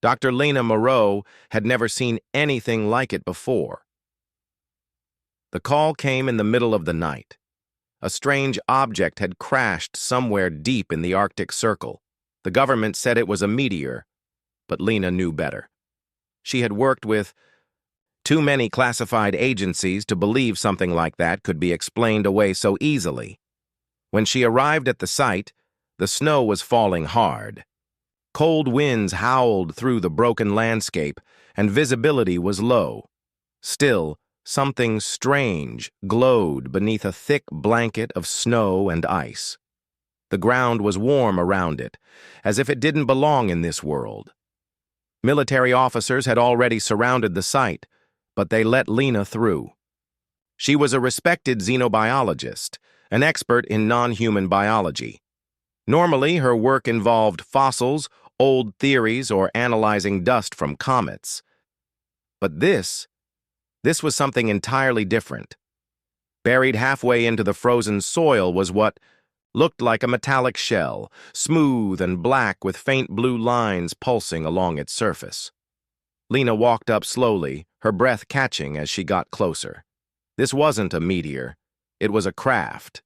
Dr. Lena Moreau had never seen anything like it before. The call came in the middle of the night. A strange object had crashed somewhere deep in the Arctic Circle. The government said it was a meteor, but Lena knew better. She had worked with too many classified agencies to believe something like that could be explained away so easily. When she arrived at the site, the snow was falling hard. Cold winds howled through the broken landscape, and visibility was low. Still, something strange glowed beneath a thick blanket of snow and ice. The ground was warm around it, as if it didn't belong in this world. Military officers had already surrounded the site, but they let Lena through. She was a respected xenobiologist, an expert in non-human biology. Normally, her work involved fossils, old theories, or analyzing dust from comets. But this was something entirely different. Buried halfway into the frozen soil was what looked like a metallic shell, smooth and black with faint blue lines pulsing along its surface. Lena walked up slowly, her breath catching as she got closer. This wasn't a meteor. It was a craft,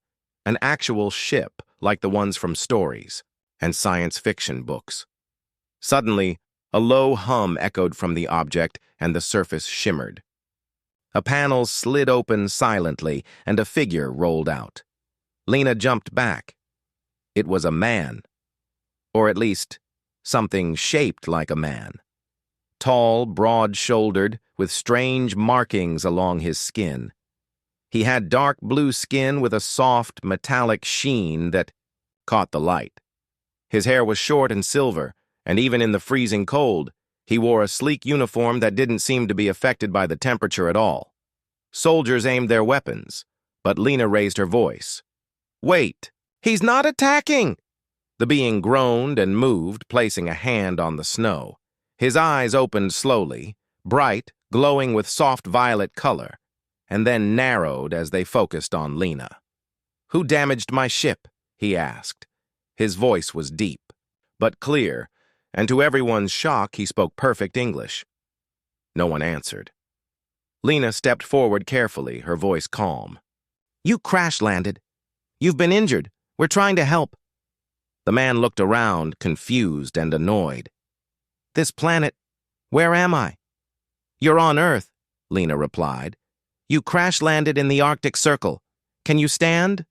an actual ship like the ones from stories and science fiction books. Suddenly, a low hum echoed from the object and the surface shimmered. A panel slid open silently and a figure rolled out. Lena jumped back. It was a man. Or at least, something shaped like a man. Tall, broad-shouldered, with strange markings along his skin. He had dark blue skin with a soft, metallic sheen that caught the light. His hair was short and silver, and even in the freezing cold, he wore a sleek uniform that didn't seem to be affected by the temperature at all. Soldiers aimed their weapons, but Lena raised her voice. "Wait! He's not attacking!" The being groaned and moved, placing a hand on the snow. His eyes opened slowly, bright, glowing with soft violet color, and then narrowed as they focused on Lena. "Who damaged my ship?" he asked. His voice was deep, but clear, and to everyone's shock, he spoke perfect English. No one answered. Lena stepped forward carefully, her voice calm. "You crash-landed. You've been injured. We're trying to help." The man looked around, confused and annoyed. "This planet, where am I?" "You're on Earth," Lena replied. "You crash-landed in the Arctic Circle. Can you stand?"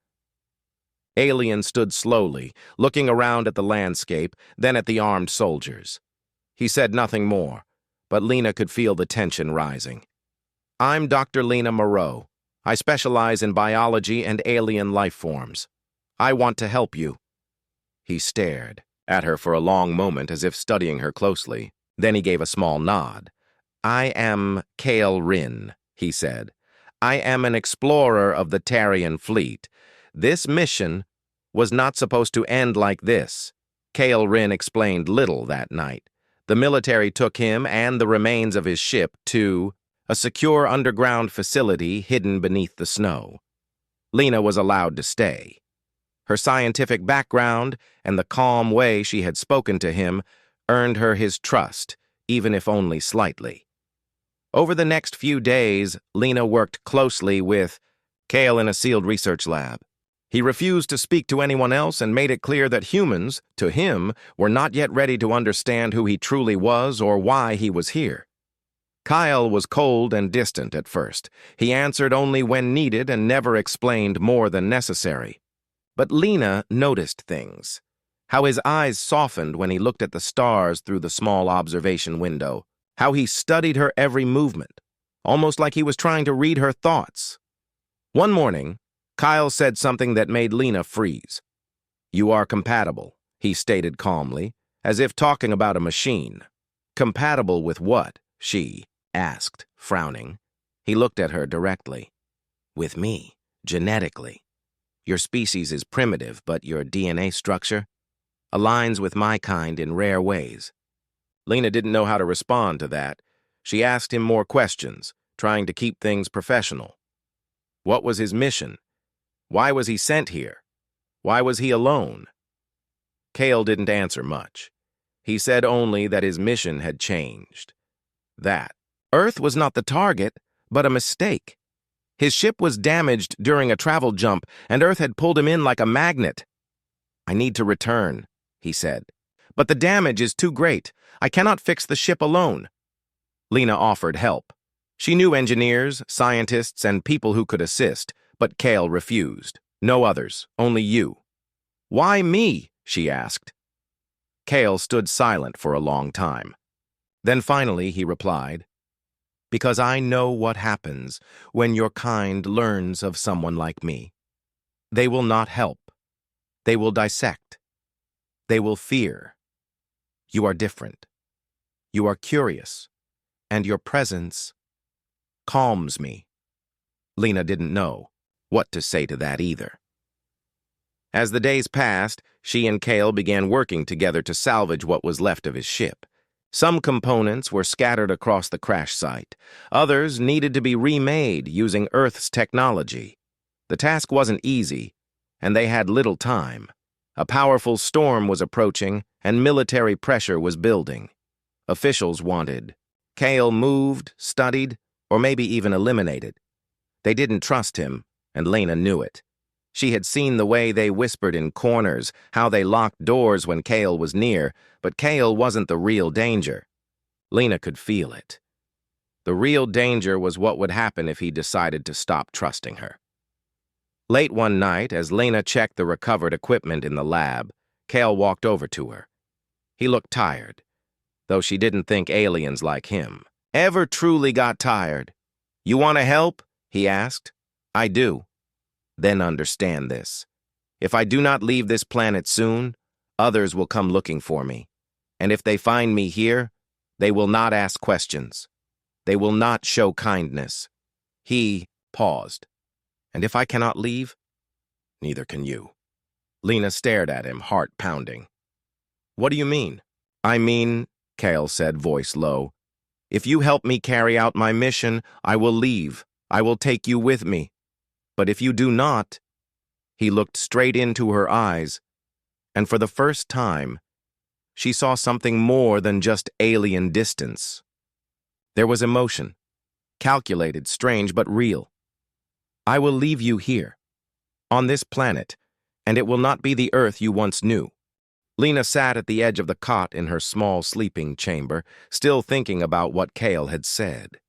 Alien stood slowly, looking around at the landscape, then at the armed soldiers. He said nothing more, but Lena could feel the tension rising. "I'm Dr. Lena Moreau. I specialize in biology and alien life forms. I want to help you." He stared at her for a long moment as if studying her closely. Then he gave a small nod. "I am Kale Rin," he said. "I am an explorer of the Tarian fleet. This mission was not supposed to end like this." Kale Rin explained little that night. The military took him and the remains of his ship to a secure underground facility hidden beneath the snow. Lena was allowed to stay. Her scientific background and the calm way she had spoken to him earned her his trust, even if only slightly. Over the next few days, Lena worked closely with Kale in a sealed research lab. He refused to speak to anyone else and made it clear that humans, to him, were not yet ready to understand who he truly was or why he was here. Kyle was cold and distant at first. He answered only when needed and never explained more than necessary. But Lena noticed things. How his eyes softened when he looked at the stars through the small observation window. How he studied her every movement, almost like he was trying to read her thoughts. One morning, Kyle said something that made Lena freeze. "You are compatible," he stated calmly, as if talking about a machine. "Compatible with what?" she asked, frowning. He looked at her directly. "With me, genetically. Your species is primitive, but your DNA structure aligns with my kind in rare ways." Lena didn't know how to respond to that. She asked him more questions, trying to keep things professional. What was his mission? Why was he sent here? Why was he alone? Kale didn't answer much. He said only that his mission had changed. That Earth was not the target, but a mistake. His ship was damaged during a travel jump, and Earth had pulled him in like a magnet. "I need to return," he said. "But the damage is too great. I cannot fix the ship alone." Lena offered help. She knew engineers, scientists, and people who could assist, but Cale refused. "No others, only you." "Why me?" she asked. Cale stood silent for a long time. Then finally he replied, "Because I know what happens when your kind learns of someone like me. They will not help. They will dissect. They will fear. You are different. You are curious, and your presence calms me." Lena didn't know what to say to that either. As the days passed, she and Cale began working together to salvage what was left of his ship. Some components were scattered across the crash site. Others needed to be remade using Earth's technology. The task wasn't easy, and they had little time. A powerful storm was approaching, and military pressure was building. Officials wanted Cale moved, studied, or maybe even eliminated. They didn't trust him, and Lena knew it. She had seen the way they whispered in corners, how they locked doors when Cale was near, but Cale wasn't the real danger. Lena could feel it. The real danger was what would happen if he decided to stop trusting her. Late one night, as Lena checked the recovered equipment in the lab, Cale walked over to her. He looked tired, though she didn't think aliens like him ever truly got tired. "You want to help?" he asked. "I do." "Then understand this. If I do not leave this planet soon, others will come looking for me. And if they find me here, they will not ask questions. They will not show kindness." He paused. "And if I cannot leave, neither can you." Lena stared at him, heart pounding. "What do you mean?" "I mean," Cale said, voice low, "if you help me carry out my mission, I will leave. I will take you with me. But if you do not—" He looked straight into her eyes, and for the first time, she saw something more than just alien distance. There was emotion, calculated, strange, but real. "I will leave you here, on this planet, and it will not be the Earth you once knew." Lena sat at the edge of the cot in her small sleeping chamber, still thinking about what Cale had said.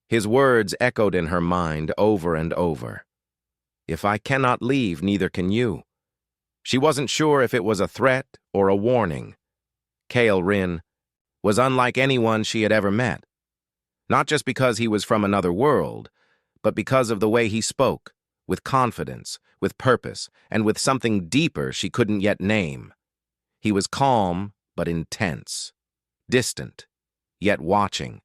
His words echoed in her mind over and over. "If I cannot leave, neither can you." She wasn't sure if it was a threat or a warning. Cale Rinn was unlike anyone she had ever met. Not just because he was from another world, but because of the way he spoke, with confidence, with purpose, and with something deeper she couldn't yet name. He was calm, but intense, distant, yet watching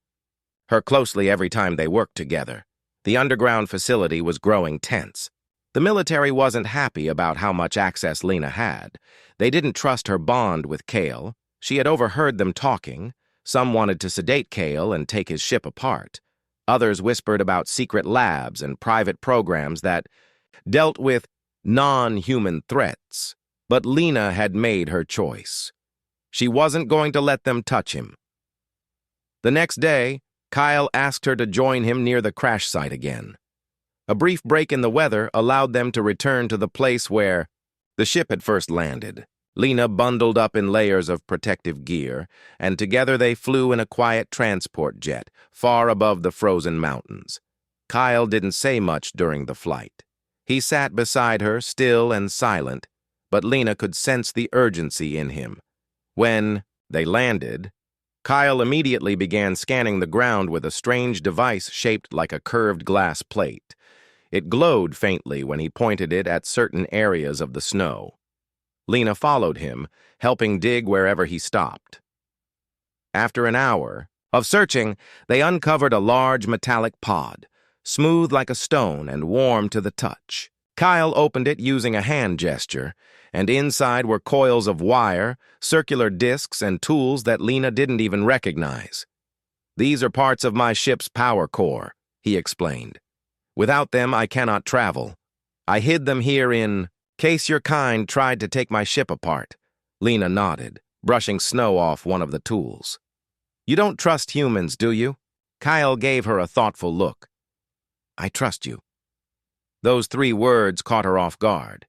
her closely every time they worked together. The underground facility was growing tense. The military wasn't happy about how much access Lena had. They didn't trust her bond with Cale. She had overheard them talking. Some wanted to sedate Cale and take his ship apart. Others whispered about secret labs and private programs that dealt with non-human threats. But Lena had made her choice. She wasn't going to let them touch him. The next day, Kyle asked her to join him near the crash site again. A brief break in the weather allowed them to return to the place where the ship had first landed. Lena bundled up in layers of protective gear, and together they flew in a quiet transport jet, far above the frozen mountains. Kyle didn't say much during the flight. He sat beside her, still and silent, but Lena could sense the urgency in him. When they landed, Kyle immediately began scanning the ground with a strange device shaped like a curved glass plate. It glowed faintly when he pointed it at certain areas of the snow. Lena followed him, helping dig wherever he stopped. After an hour of searching, they uncovered a large metallic pod, smooth like a stone and warm to the touch. Kyle opened it using a hand gesture, and inside were coils of wire, circular discs, and tools that Lena didn't even recognize. "These are parts of my ship's power core," he explained. "Without them, I cannot travel. I hid them here in case your kind tried to take my ship apart." Lena nodded. brushing snow off one of the tools. "You don't trust humans, do you?" Kyle gave her a thoughtful look. "I trust you." Those 3 words caught her off guard.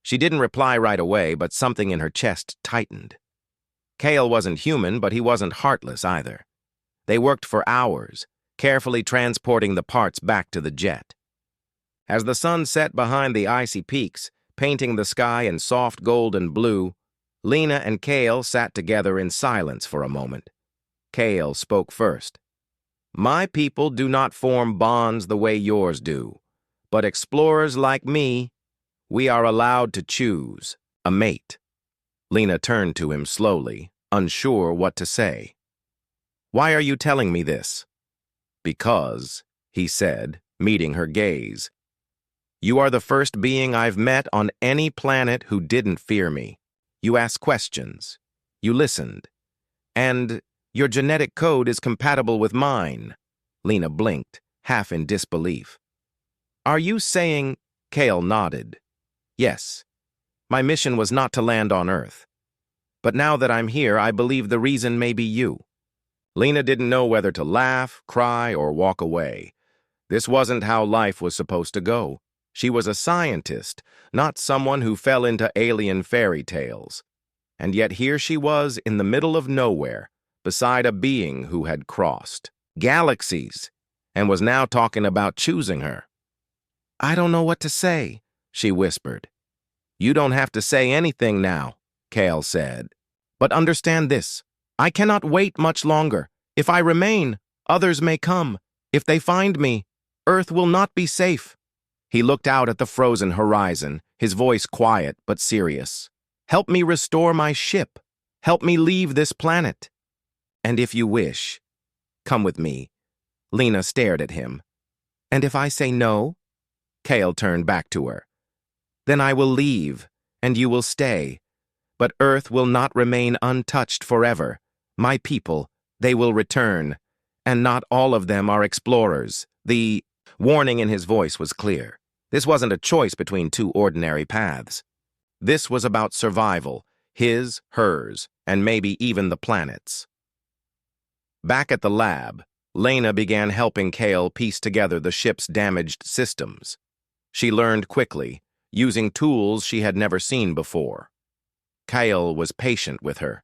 She didn't reply right away, but something in her chest tightened. Kyle wasn't human, but he wasn't heartless either. They worked for hours, carefully transporting the parts back to the jet. As the sun set behind the icy peaks, painting the sky in soft gold and blue, Lena and Kale sat together in silence for a moment. Kale spoke first. "My people do not form bonds the way yours do, but explorers like me, we are allowed to choose a mate." Lena turned to him slowly, unsure what to say. "Why are you telling me this?" "Because," he said, meeting her gaze, "you are the first being I've met on any planet who didn't fear me. You asked questions. You listened. And your genetic code is compatible with mine." Lena blinked, half in disbelief. "Are you saying—" Kale nodded. "Yes. My mission was not to land on Earth. But now that I'm here, I believe the reason may be you." Lena didn't know whether to laugh, cry, or walk away. This wasn't how life was supposed to go. She was a scientist, not someone who fell into alien fairy tales. And yet here she was in the middle of nowhere, beside a being who had crossed galaxies and was now talking about choosing her. "I don't know what to say," she whispered. "You don't have to say anything now," Kale said. "But understand this. I cannot wait much longer. If I remain, others may come. If they find me, Earth will not be safe." He looked out at the frozen horizon, his voice quiet but serious. "Help me restore my ship. Help me leave this planet. And if you wish, come with me." Lena stared at him. "And if I say no?" Kale turned back to her. "Then I will leave, and you will stay. But Earth will not remain untouched forever. My people, they will return. And not all of them are explorers." The warning in his voice was clear. This wasn't a choice between 2 ordinary paths. This was about survival, his, hers, and maybe even the planet's. Back at the lab, Lena began helping Kale piece together the ship's damaged systems. She learned quickly, using tools she had never seen before. Kale was patient with her.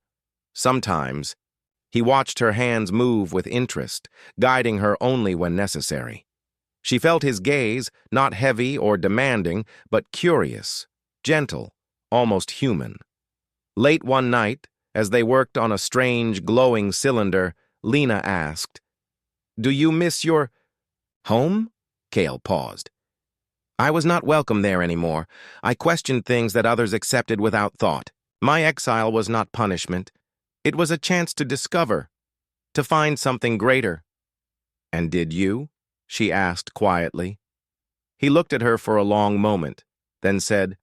Sometimes, he watched her hands move with interest, guiding her only when necessary. She felt his gaze, not heavy or demanding, but curious, gentle, almost human. Late one night, as they worked on a strange, glowing cylinder, Lena asked, "Do you miss your home?" Kale paused. "I was not welcome there anymore. I questioned things that others accepted without thought. My exile was not punishment. It was a chance to discover, to find something greater." "And did you?" she asked quietly. He looked at her for a long moment, then said,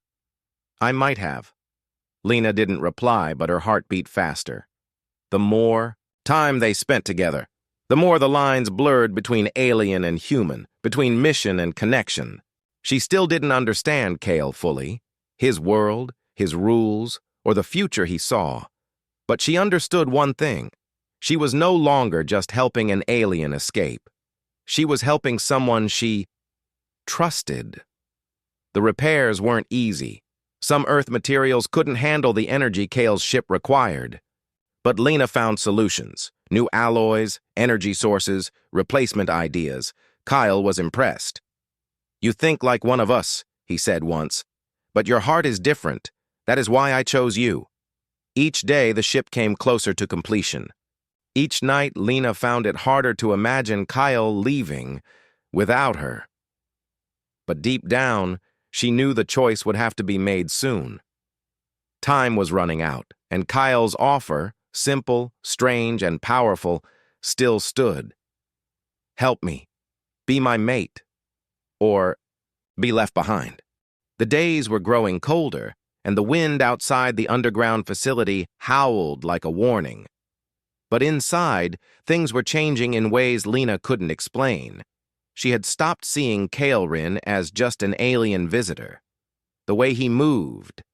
"I might have." Lena didn't reply, but her heart beat faster. The more time they spent together, the more the lines blurred between alien and human, between mission and connection. She still didn't understand Kale fully, his world, his rules, or the future he saw. But she understood one thing. She was no longer just helping an alien escape. She was helping someone she trusted. The repairs weren't easy. Some Earth materials couldn't handle the energy Kale's ship required. But Lena found solutions, new alloys, energy sources, replacement ideas. Kyle was impressed. "You think like one of us," he said once, "but your heart is different. That is why I chose you." Each day, the ship came closer to completion. Each night, Lena found it harder to imagine Kyle leaving without her. But deep down, she knew the choice would have to be made soon. Time was running out, and Kyle's offer, simple, strange, and powerful, still stood. "Help me. Be my mate. Or be left behind." The days were growing colder, and the wind outside the underground facility howled like a warning. But inside, things were changing in ways Lena couldn't explain. She had stopped seeing Kalerin as just an alien visitor. The way he moved,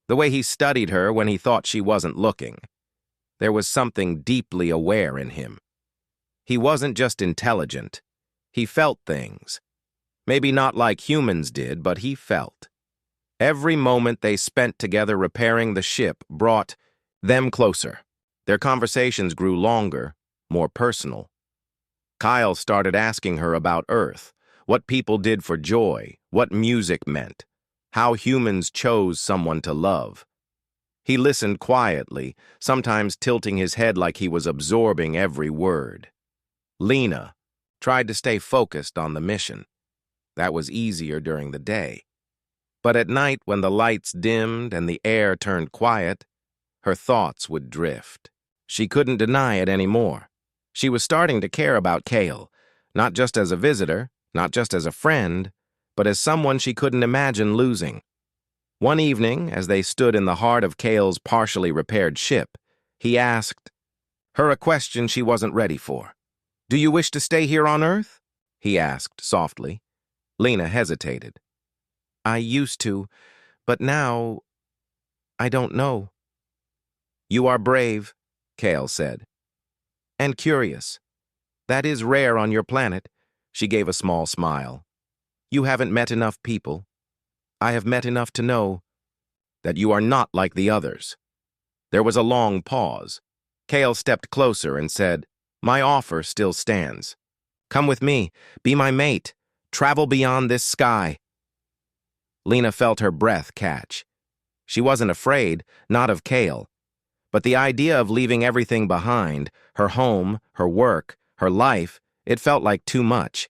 The way he studied her when he thought she wasn't looking. There was something deeply aware in him. He wasn't just intelligent. He felt things. Maybe not like humans did, but he felt. Every moment they spent together repairing the ship brought them closer. Their conversations grew longer, more personal. Kyle started asking her about Earth, what people did for joy, what music meant, how humans chose someone to love. He listened quietly, sometimes tilting his head like he was absorbing every word. Lena tried to stay focused on the mission. That was easier during the day. But at night, when the lights dimmed and the air turned quiet, her thoughts would drift. She couldn't deny it anymore. She was starting to care about Cale, not just as a visitor, not just as a friend, but as someone she couldn't imagine losing. One evening, as they stood in the heart of Cale's partially repaired ship, he asked her a question she wasn't ready for. "Do you wish to stay here on Earth?" he asked softly. Lena hesitated. "I used to, but now, I don't know." "You are brave," Cale said. "And curious. That is rare on your planet." She gave a small smile. "You haven't met enough people. I have met enough to know that you are not like the others." There was a long pause. Cale stepped closer and said, "My offer still stands. Come with me, be my mate, travel beyond this sky." Lena felt her breath catch. She wasn't afraid, not of Cale, but the idea of leaving everything behind, her home, her work, her life, it felt like too much.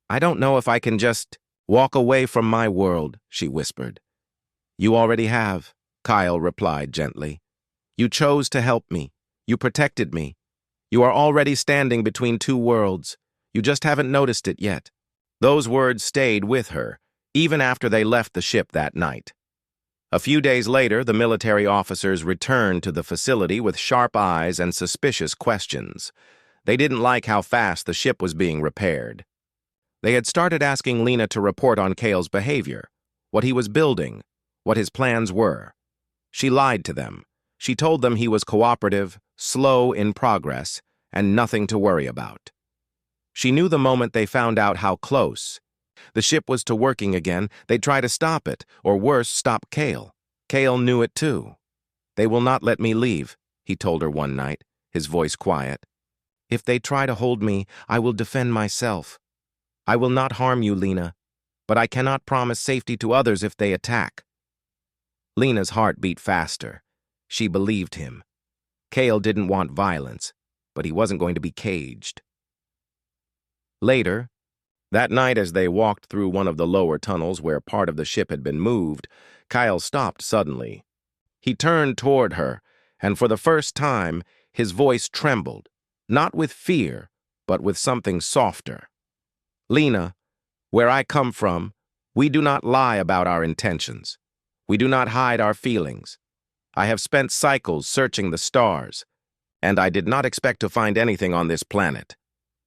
"I don't know if I can just walk away from my world," she whispered. "You already have," Kyle replied gently. "You chose to help me. You protected me. You are already standing between two worlds. You just haven't noticed it yet." Those words stayed with her, even after they left the ship that night. A few days later, the military officers returned to the facility with sharp eyes and suspicious questions. They didn't like how fast the ship was being repaired. They had started asking Lena to report on Cale's behavior, what he was building, what his plans were. She lied to them. She told them he was cooperative, slow in progress, and nothing to worry about. She knew the moment they found out how close the ship was to working again, they'd try to stop it, or worse, stop Cale. Cale knew it too. "They will not let me leave," he told her one night, his voice quiet. "If they try to hold me, I will defend myself. I will not harm you, Lena, but I cannot promise safety to others if they attack." Lena's heart beat faster. She believed him. Cale didn't want violence, but he wasn't going to be caged. Later, that night as they walked through one of the lower tunnels where part of the ship had been moved, Kyle stopped suddenly. He turned toward her, and for the first time, his voice trembled, not with fear, but with something softer. "Lena, where I come from, we do not lie about our intentions. We do not hide our feelings. I have spent cycles searching the stars, and I did not expect to find anything on this planet.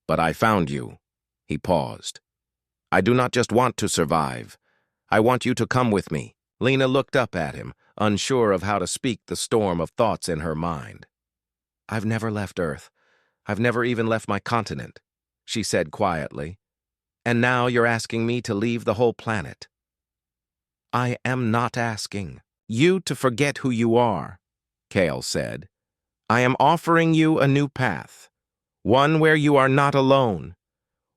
But I found you." He paused. "I do not just want to survive. I want you to come with me." Lena looked up at him, unsure of how to speak the storm of thoughts in her mind. "I've never left Earth. I've never even left my continent," she said quietly. "And now you're asking me to leave the whole planet." "I am not asking you to forget who you are," Cale said. "I am offering you a new path, one where you are not alone,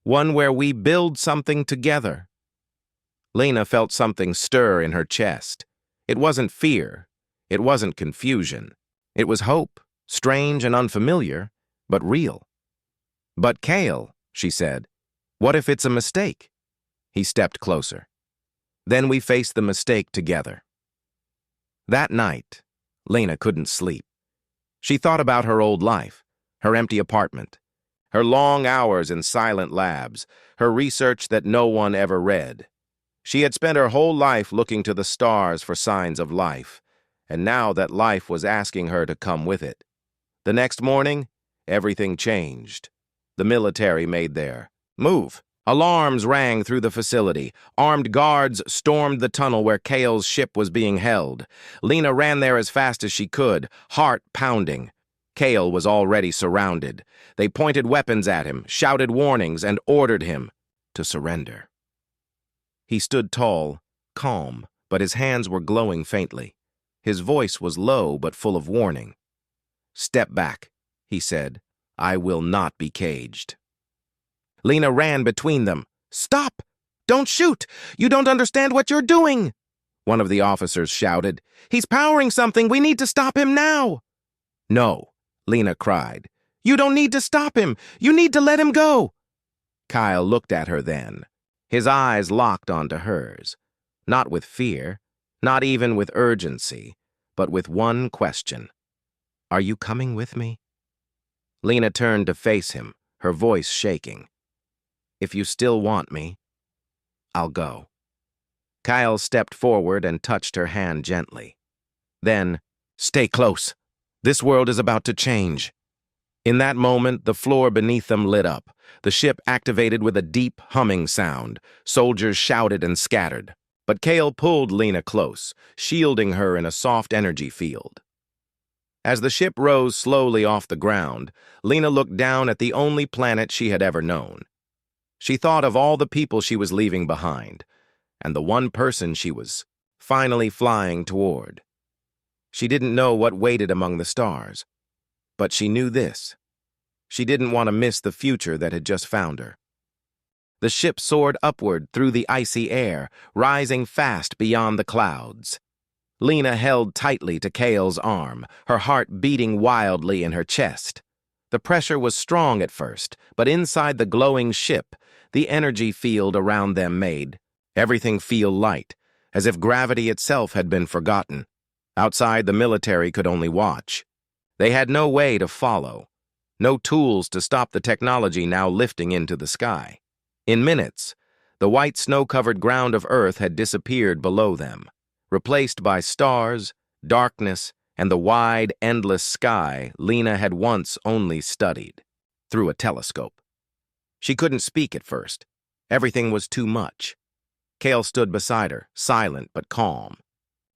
one where we build something together." Lena felt something stir in her chest. It wasn't fear. It wasn't confusion. It was hope, strange and unfamiliar, but real. "But Cale," she said, "what if it's a mistake?" He stepped closer. "Then we face the mistake together." That night, Lena couldn't sleep. She thought about her old life, her empty apartment, her long hours in silent labs, her research that no one ever read. She had spent her whole life looking to the stars for signs of life, and now that life was asking her to come with it. The next morning, everything changed. The military made their move. Alarms rang through the facility. Armed guards stormed the tunnel where Kale's ship was being held. Lena ran there as fast as she could, heart pounding. Kale was already surrounded. They pointed weapons at him, shouted warnings, and ordered him to surrender. He stood tall, calm, but his hands were glowing faintly. His voice was low but full of warning. "Step back," he said. "I will not be caged." Lena ran between them. "Stop! Don't shoot! You don't understand what you're doing!" One of the officers shouted. "He's powering something! We need to stop him now!" "No," Lena cried. "You don't need to stop him! You need to let him go!" Kyle looked at her then. His eyes locked onto hers. Not with fear, not even with urgency, but with one question. "Are you coming with me?" Lena turned to face him, her voice shaking. "If you still want me, I'll go." Kyle stepped forward and touched her hand gently. Then, "Stay close. This world is about to change." In that moment, the floor beneath them lit up. The ship activated with a deep, humming sound. Soldiers shouted and scattered. But Kale pulled Lena close, shielding her in a soft energy field. As the ship rose slowly off the ground, Lena looked down at the only planet she had ever known. She thought of all the people she was leaving behind, and the one person she was finally flying toward. She didn't know what waited among the stars, but she knew this. She didn't want to miss the future that had just found her. The ship soared upward through the icy air, rising fast beyond the clouds. Lena held tightly to Kale's arm, her heart beating wildly in her chest. The pressure was strong at first, but inside the glowing ship, the energy field around them made everything feel light, as if gravity itself had been forgotten. Outside, the military could only watch. They had no way to follow, no tools to stop the technology now lifting into the sky. In minutes, the white snow-covered ground of Earth had disappeared below them, replaced by stars, darkness, and the wide, endless sky Lena had once only studied through a telescope. She couldn't speak at first. Everything was too much. Kale stood beside her, silent but calm.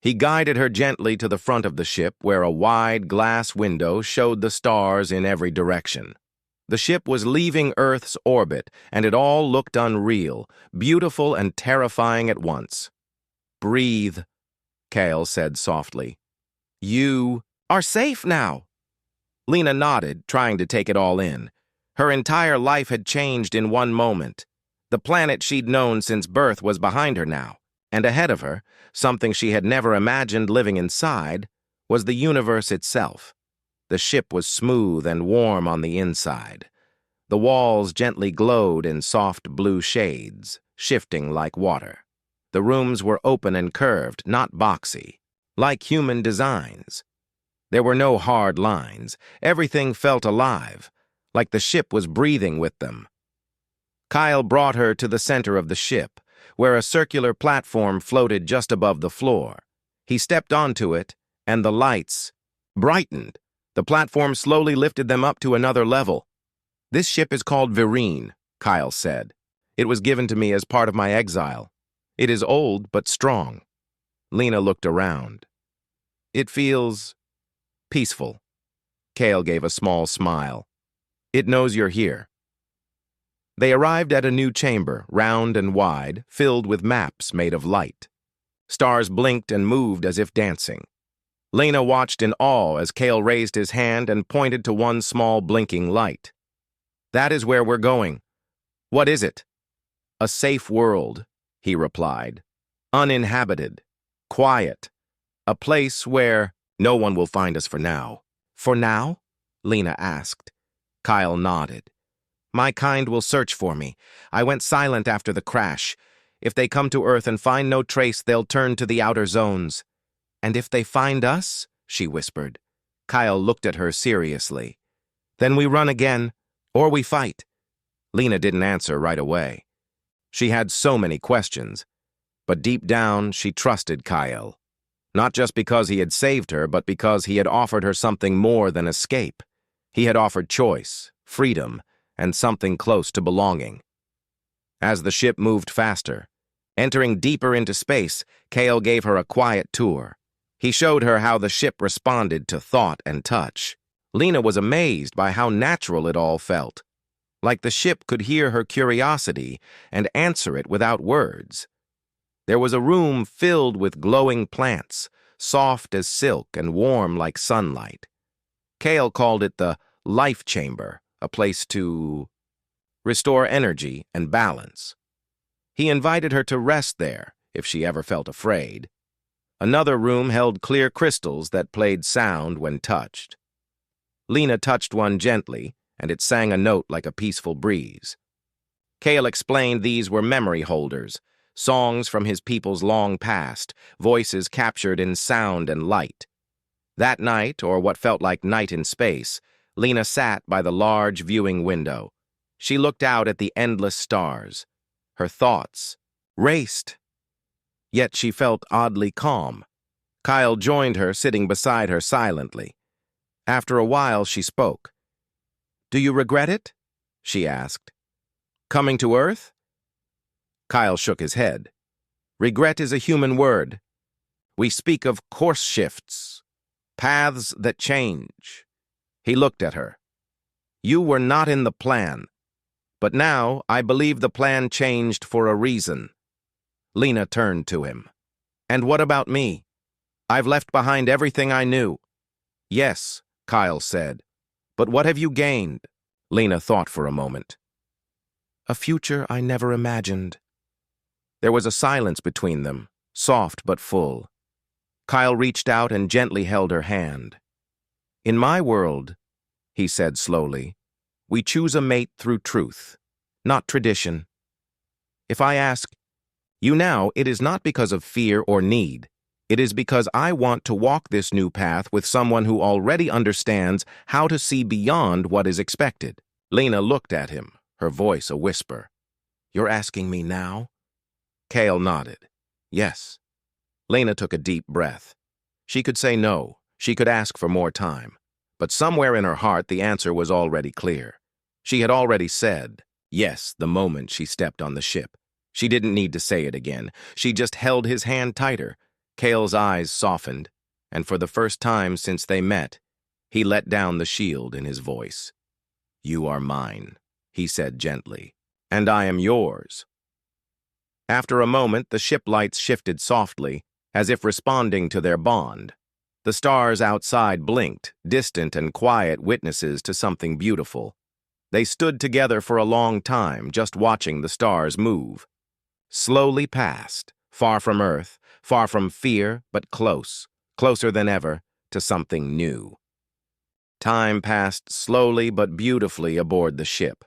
He guided her gently to the front of the ship where a wide glass window showed the stars in every direction. The ship was leaving Earth's orbit, and it all looked unreal, beautiful and terrifying at once. "Breathe," Kale said softly. "You are safe now." Lena nodded, trying to take it all in. Her entire life had changed in one moment. The planet she'd known since birth was behind her now, and ahead of her, something she had never imagined living inside, was the universe itself. The ship was smooth and warm on the inside. The walls gently glowed in soft blue shades, shifting like water. The rooms were open and curved, not boxy, like human designs. There were no hard lines. Everything felt alive, like the ship was breathing with them. Kyle brought her to the center of the ship, where a circular platform floated just above the floor. He stepped onto it, and the lights brightened. The platform slowly lifted them up to another level. "This ship is called Virene," Kyle said. "It was given to me as part of my exile. It is old but strong." Lena looked around. "It feels peaceful." Kale gave a small smile. "It knows you're here." They arrived at a new chamber, round and wide, filled with maps made of light. Stars blinked and moved as if dancing. Lena watched in awe as Kale raised his hand and pointed to one small blinking light. "That is where we're going." "What is it?" "A safe world," he replied. "Uninhabited. Quiet. A place where no one will find us for now." "For now?" Lena asked. Kyle nodded. "My kind will search for me. I went silent after the crash. If they come to Earth and find no trace, they'll turn to the outer zones." "And if they find us?" she whispered. Kyle looked at her seriously. "Then we run again, or we fight." Lena didn't answer right away. She had so many questions, but deep down she trusted Kyle. Not just because he had saved her, but because he had offered her something more than escape. He had offered choice, freedom, and something close to belonging. As the ship moved faster, entering deeper into space, Kale gave her a quiet tour. He showed her how the ship responded to thought and touch. Lena was amazed by how natural it all felt, like the ship could hear her curiosity and answer it without words. There was a room filled with glowing plants, soft as silk and warm like sunlight. Kale called it the life chamber, a place to restore energy and balance. He invited her to rest there if she ever felt afraid. Another room held clear crystals that played sound when touched. Lena touched one gently, and it sang a note like a peaceful breeze. Kale explained these were memory holders, songs from his people's long past, voices captured in sound and light. That night, or what felt like night in space, Lena sat by the large viewing window. She looked out at the endless stars. Her thoughts raced. Yet she felt oddly calm. Kyle joined her, sitting beside her silently. After a while, she spoke. "Do you regret it?" she asked. "Coming to Earth?" Kyle shook his head. "Regret is a human word. We speak of course shifts, paths that change." He looked at her. "You were not in the plan. But now, I believe the plan changed for a reason." Lena turned to him. "And what about me? I've left behind everything I knew." "Yes," Kyle said. "But what have you gained?" Lena thought for a moment. "A future I never imagined." There was a silence between them, soft but full. Kyle reached out and gently held her hand. "In my world," he said slowly, "we choose a mate through truth, not tradition. If I ask you now, it is not because of fear or need. It is because I want to walk this new path with someone who already understands how to see beyond what is expected." Lena looked at him, her voice a whisper. "You're asking me now?" Kale nodded. "Yes." Lena took a deep breath. She could say no. She could ask for more time. But somewhere in her heart, the answer was already clear. She had already said yes the moment she stepped on the ship. She didn't need to say it again. She just held his hand tighter. Kale's eyes softened, and for the first time since they met, he let down the shield in his voice. "You are mine," he said gently, "and I am yours." After a moment, the ship lights shifted softly, as if responding to their bond. The stars outside blinked, distant and quiet witnesses to something beautiful. They stood together for a long time, just watching the stars move. Slowly past, far from Earth, far from fear, but close, closer than ever, to something new. Time passed slowly but beautifully aboard the ship.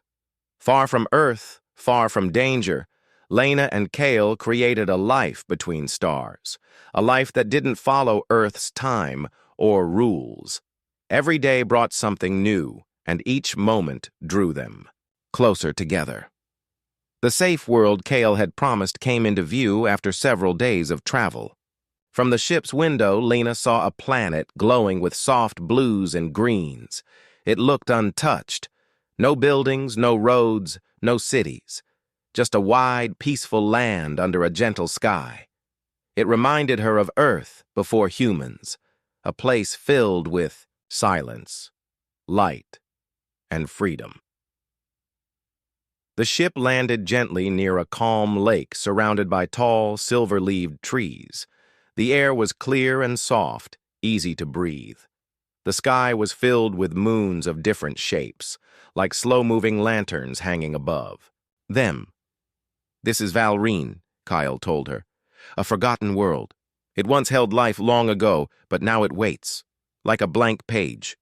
Far from Earth, far from danger, Lena and Kale created a life between stars, a life that didn't follow Earth's time or rules. Every day brought something new, and each moment drew them closer together. The safe world Kale had promised came into view after several days of travel. From the ship's window, Lena saw a planet glowing with soft blues and greens. It looked untouched. No buildings, no roads, no cities. Just a wide, peaceful land under a gentle sky. It reminded her of Earth before humans, a place filled with silence, light, and freedom. The ship landed gently near a calm lake surrounded by tall, silver-leaved trees. The air was clear and soft, easy to breathe. The sky was filled with moons of different shapes, like slow-moving lanterns hanging above. "This is Valrine," Kyle told her. "A forgotten world. It once held life long ago, but now it waits, like a blank page."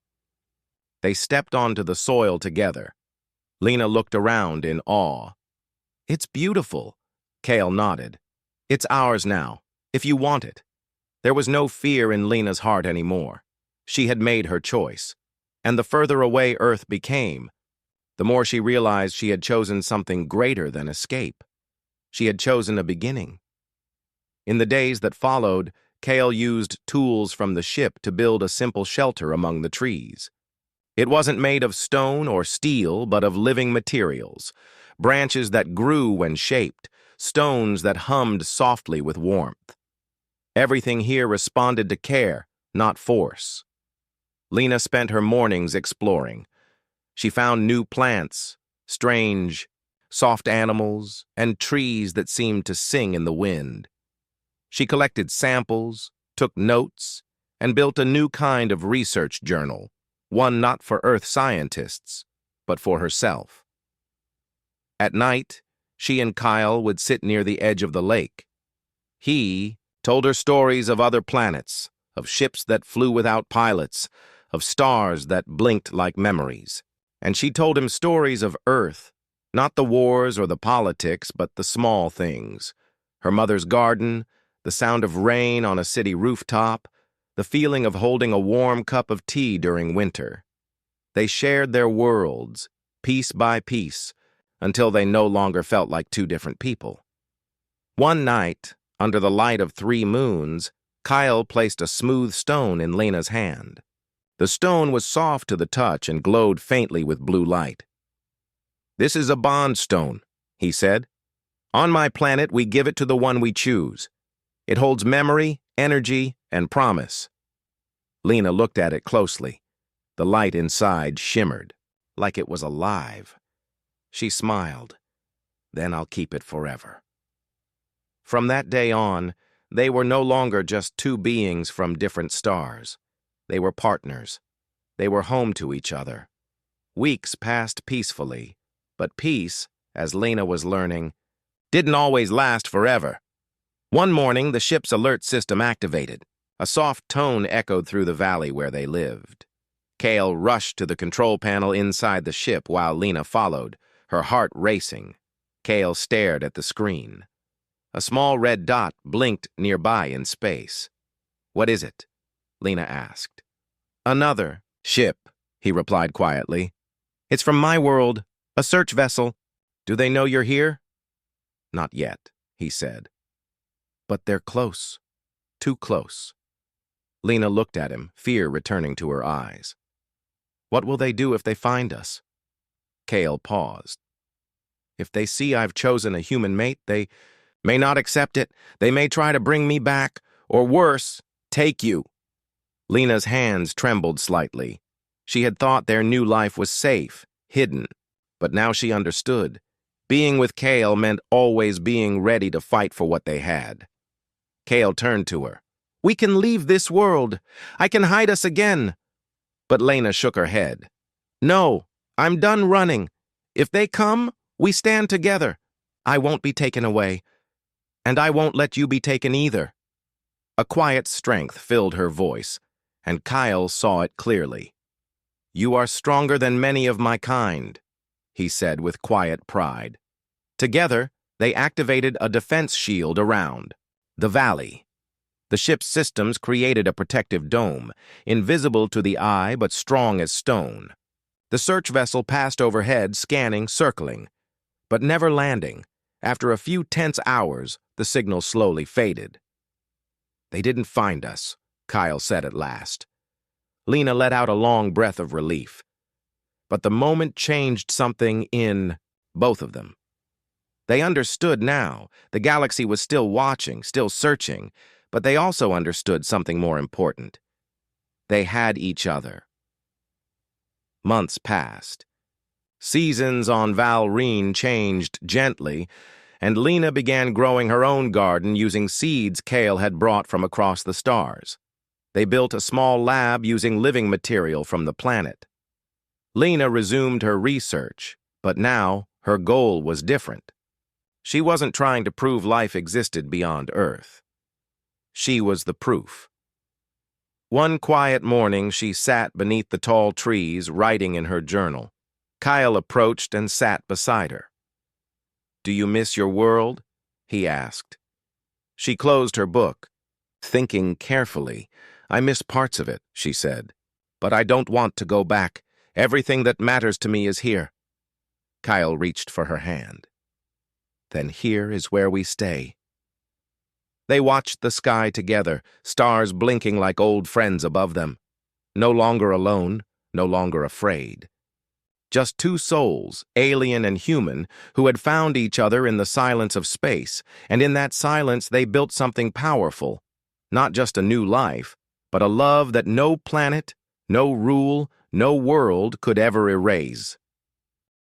They stepped onto the soil together. Lena looked around in awe. "It's beautiful," Kale nodded. "It's ours now, if you want it." There was no fear in Lena's heart anymore. She had made her choice. And the further away Earth became, the more she realized she had chosen something greater than escape. She had chosen a beginning. In the days that followed, Kale used tools from the ship to build a simple shelter among the trees. It wasn't made of stone or steel, but of living materials, branches that grew when shaped, stones that hummed softly with warmth. Everything here responded to care, not force. Lena spent her mornings exploring. She found new plants, strange, soft animals, and trees that seemed to sing in the wind. She collected samples, took notes, and built a new kind of research journal, one not for Earth scientists, but for herself. At night, she and Kyle would sit near the edge of the lake. He told her stories of other planets, of ships that flew without pilots, of stars that blinked like memories. And she told him stories of Earth, not the wars or the politics, but the small things. Her mother's garden, the sound of rain on a city rooftop, the feeling of holding a warm cup of tea during winter. They shared their worlds, piece by piece, until they no longer felt like two different people. One night, under the light of 3 moons, Kyle placed a smooth stone in Lena's hand. The stone was soft to the touch and glowed faintly with blue light. "This is a bond stone," he said. "On my planet, we give it to the one we choose. It holds memory, energy, and promise." Lena looked at it closely. The light inside shimmered, like it was alive. She smiled. "Then I'll keep it forever." From that day on, they were no longer just two beings from different stars. They were partners. They were home to each other. Weeks passed peacefully, but peace, as Lena was learning, didn't always last forever. One morning, the ship's alert system activated. A soft tone echoed through the valley where they lived. Kale rushed to the control panel inside the ship while Lena followed, her heart racing. Kale stared at the screen. A small red dot blinked nearby in space. "What is it?" Lena asked. "Another ship," he replied quietly. "It's from my world, a search vessel. Do they know you're here?" "Not yet," he said. "But they're close. Too close." Lena looked at him, fear returning to her eyes. "What will they do if they find us?" Kale paused. "If they see I've chosen a human mate, they may not accept it. They may try to bring me back, or worse, take you." Lena's hands trembled slightly. She had thought their new life was safe, hidden, but now she understood. Being with Kale meant always being ready to fight for what they had. Kale turned to her. "We can leave this world. I can hide us again." But Lena shook her head. "No, I'm done running. If they come, we stand together. I won't be taken away. And I won't let you be taken either." A quiet strength filled her voice, and Kyle saw it clearly. "You are stronger than many of my kind," he said with quiet pride. Together, they activated a defense shield around the valley. The ship's systems created a protective dome, invisible to the eye but strong as stone. The search vessel passed overhead, scanning, circling, but never landing. After a few tense hours, the signal slowly faded. "They didn't find us," Kyle said at last. Lena let out a long breath of relief. But the moment changed something in both of them. They understood now. The galaxy was still watching, still searching, but they also understood something more important. They had each other. Months passed. Seasons on Valreen changed gently, and Lena began growing her own garden using seeds Kale had brought from across the stars. They built a small lab using living material from the planet. Lena resumed her research, but now her goal was different. She wasn't trying to prove life existed beyond Earth. She was the proof. One quiet morning, she sat beneath the tall trees, writing in her journal. Kyle approached and sat beside her. "Do you miss your world?" he asked. She closed her book. Thinking carefully, "I miss parts of it," she said. "But I don't want to go back. Everything that matters to me is here." Kyle reached for her hand. "Then here is where we stay." They watched the sky together, stars blinking like old friends above them. No longer alone, no longer afraid. Just two souls, alien and human, who had found each other in the silence of space, and in that silence they built something powerful. Not just a new life, but a love that no planet, no rule, no world could ever erase.